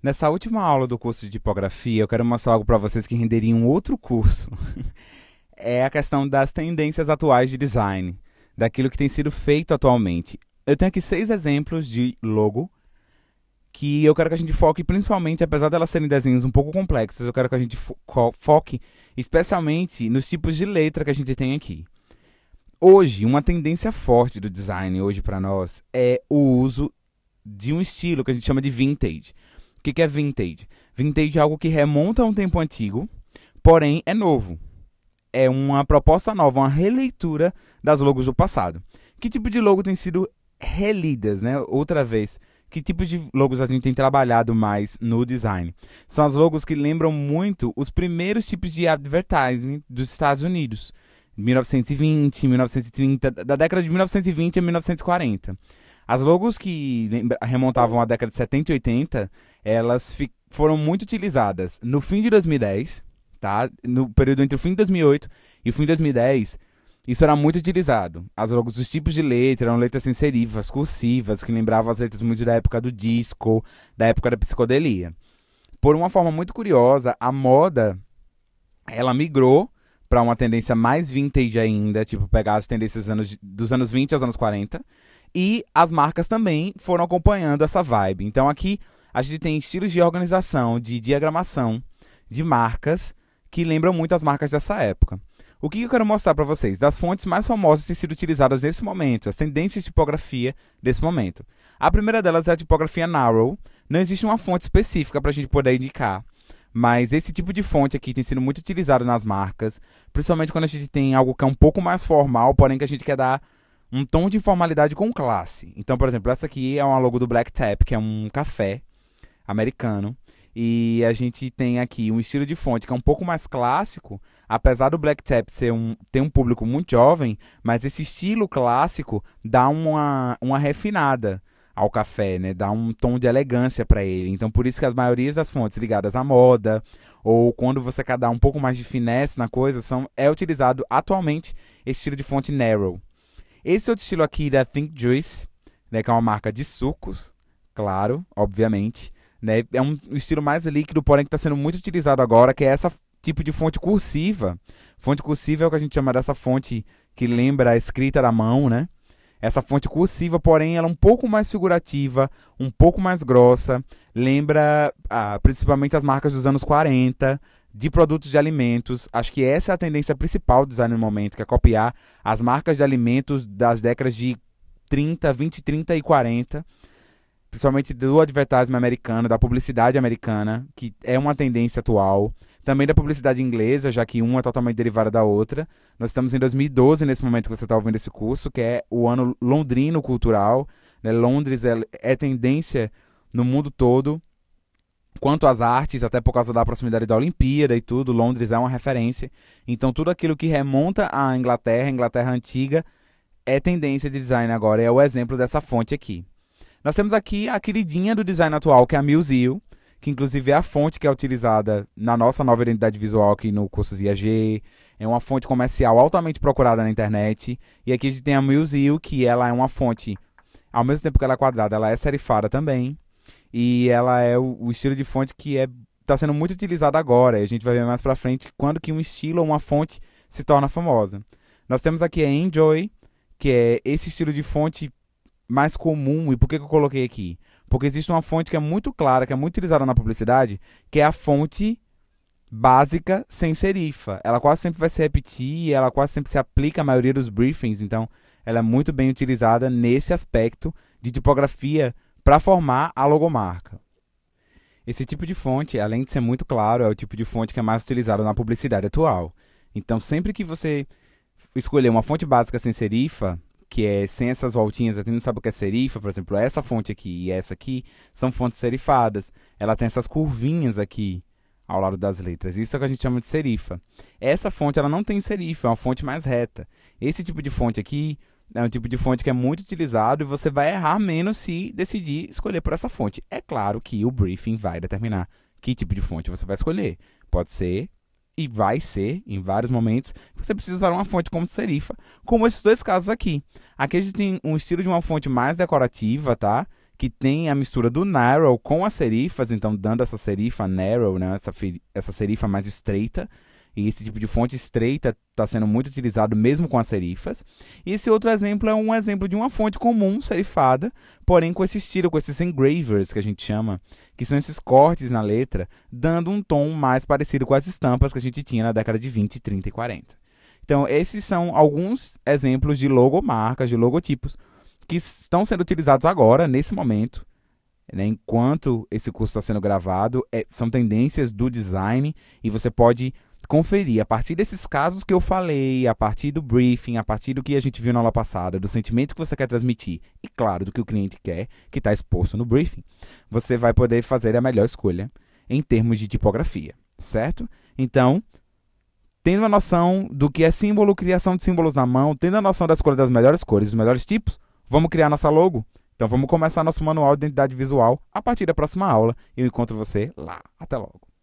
Nessa última aula do curso de tipografia, eu quero mostrar algo para vocês que renderia um outro curso. É a questão das tendências atuais de design, daquilo que tem sido feito atualmente. Eu tenho aqui 6 exemplos de logo que eu quero que a gente foque principalmente, apesar delas serem desenhos um pouco complexos, eu quero que a gente foque especialmente nos tipos de letra que a gente tem aqui. Hoje, uma tendência forte do design hoje para nós é o uso de um estilo que a gente chama de vintage. O que é vintage? Vintage é algo que remonta a um tempo antigo, porém é novo. É uma proposta nova, uma releitura das logos do passado. Que tipo de logo tem sido relidas, né? Outra vez, que tipo de logos a gente tem trabalhado mais no design? São as logos que lembram muito os primeiros tipos de advertising dos Estados Unidos. 1920, 1930, da década de 1920 a 1940. As logos que remontavam à década de 70 e 80, elas foram muito utilizadas no fim de 2010, tá? No período entre o fim de 2008 e o fim de 2010, isso era muito utilizado. As logos dos tipos de letra eram letras sem serifas, cursivas, que lembravam as letras muito da época do disco, da época da psicodelia. Por uma forma muito curiosa, a moda, ela migrou para uma tendência mais vintage ainda, tipo pegar as tendências dos anos 20 aos anos 40, e as marcas também foram acompanhando essa vibe. Então aqui a gente tem estilos de organização, de diagramação, de marcas, que lembram muito as marcas dessa época. O que eu quero mostrar para vocês? Das fontes mais famosas que têm sido utilizadas nesse momento, as tendências de tipografia desse momento. A primeira delas é a tipografia Narrow. Não existe uma fonte específica para a gente poder indicar, mas esse tipo de fonte aqui tem sido muito utilizado nas marcas, principalmente quando a gente tem algo que é um pouco mais formal, porém que a gente quer dar um tom de informalidade com classe. Então, por exemplo, essa aqui é uma logo do Black Tap, que é um café americano. E a gente tem aqui um estilo de fonte que é um pouco mais clássico, apesar do Black Tap ter um público muito jovem, mas esse estilo clássico dá uma refinada ao café, né? Dá um tom de elegância para ele. Então, por isso que as maiorias das fontes ligadas à moda, ou quando você quer dar um pouco mais de finesse na coisa, é utilizado atualmente esse estilo de fonte narrow. Esse outro estilo aqui da Think Juice, né, que é uma marca de sucos, claro, obviamente, né, é um estilo mais líquido, porém que está sendo muito utilizado agora, que é essa tipo de fonte cursiva. Fonte cursiva é o que a gente chama dessa fonte que lembra a escrita da mão, né? Essa fonte cursiva, porém, ela é um pouco mais figurativa, um pouco mais grossa, lembra principalmente as marcas dos anos 40, de produtos de alimentos. Acho que essa é a tendência principal do design no momento, que é copiar as marcas de alimentos das décadas de 30, 20, 30 e 40, principalmente do advertising americano, da publicidade americana, que é uma tendência atual. Também da publicidade inglesa, já que uma é totalmente derivada da outra. Nós estamos em 2012, nesse momento que você está ouvindo esse curso, que é o ano londrino cultural, né? Londres é tendência no mundo todo, quanto às artes, até por causa da proximidade da Olimpíada e tudo. Londres é uma referência. Então, tudo aquilo que remonta à Inglaterra, Inglaterra antiga, é tendência de design agora. É o exemplo dessa fonte aqui. Nós temos aqui a queridinha do design atual, que é a Museu, que inclusive é a fonte que é utilizada na nossa nova identidade visual aqui no curso IAG. É uma fonte comercial altamente procurada na internet. E aqui a gente tem a Museu, que ela é uma fonte, ao mesmo tempo que ela é quadrada, ela é serifada também. E ela é o estilo de fonte que está sendo muito utilizado agora. E a gente vai ver mais pra frente quando que um estilo ou uma fonte se torna famosa. Nós temos aqui a Enjoy, que é esse estilo de fonte mais comum. E por que eu coloquei aqui? Porque existe uma fonte que é muito clara, que é muito utilizada na publicidade, que é a fonte básica sem serifa. Ela quase sempre vai se repetir, ela quase sempre se aplica à maioria dos briefings, então ela é muito bem utilizada nesse aspecto de tipografia para formar a logomarca. Esse tipo de fonte, além de ser muito claro, é o tipo de fonte que é mais utilizado na publicidade atual. Então, sempre que você escolher uma fonte básica sem serifa, que é sem essas voltinhas, aqui não sabe o que é serifa, por exemplo, essa fonte aqui e essa aqui são fontes serifadas. Ela tem essas curvinhas aqui ao lado das letras. Isso é o que a gente chama de serifa. Essa fonte ela não tem serifa, é uma fonte mais reta. Esse tipo de fonte aqui é um tipo de fonte que é muito utilizado e você vai errar menos se decidir escolher por essa fonte. É claro que o briefing vai determinar que tipo de fonte você vai escolher. Pode ser e vai ser, em vários momentos, você precisa usar uma fonte como serifa, como esses dois casos aqui. Aqui a gente tem um estilo de uma fonte mais decorativa, tá? que tem a mistura do narrow com as serifas, então dando essa serifa narrow, né, essa serifa mais estreita. E esse tipo de fonte estreita está sendo muito utilizado mesmo com as serifas. E esse outro exemplo é um exemplo de uma fonte comum, serifada, porém com esse estilo, com esses engravers que a gente chama, que são esses cortes na letra, dando um tom mais parecido com as estampas que a gente tinha na década de 20, 30 e 40. Então, esses são alguns exemplos de logomarcas, de logotipos, que estão sendo utilizados agora, nesse momento, né, enquanto esse curso está sendo gravado. São tendências do design e você pode conferir a partir desses casos que eu falei, a partir do briefing, a partir do que a gente viu na aula passada, do sentimento que você quer transmitir e, claro, do que o cliente quer, que está exposto no briefing, você vai poder fazer a melhor escolha em termos de tipografia, certo? Então, tendo a noção do que é símbolo, criação de símbolos na mão, tendo a noção da escolha das melhores cores, dos melhores tipos, vamos criar nossa logo? Então, vamos começar nosso manual de identidade visual a partir da próxima aula e eu encontro você lá. Até logo!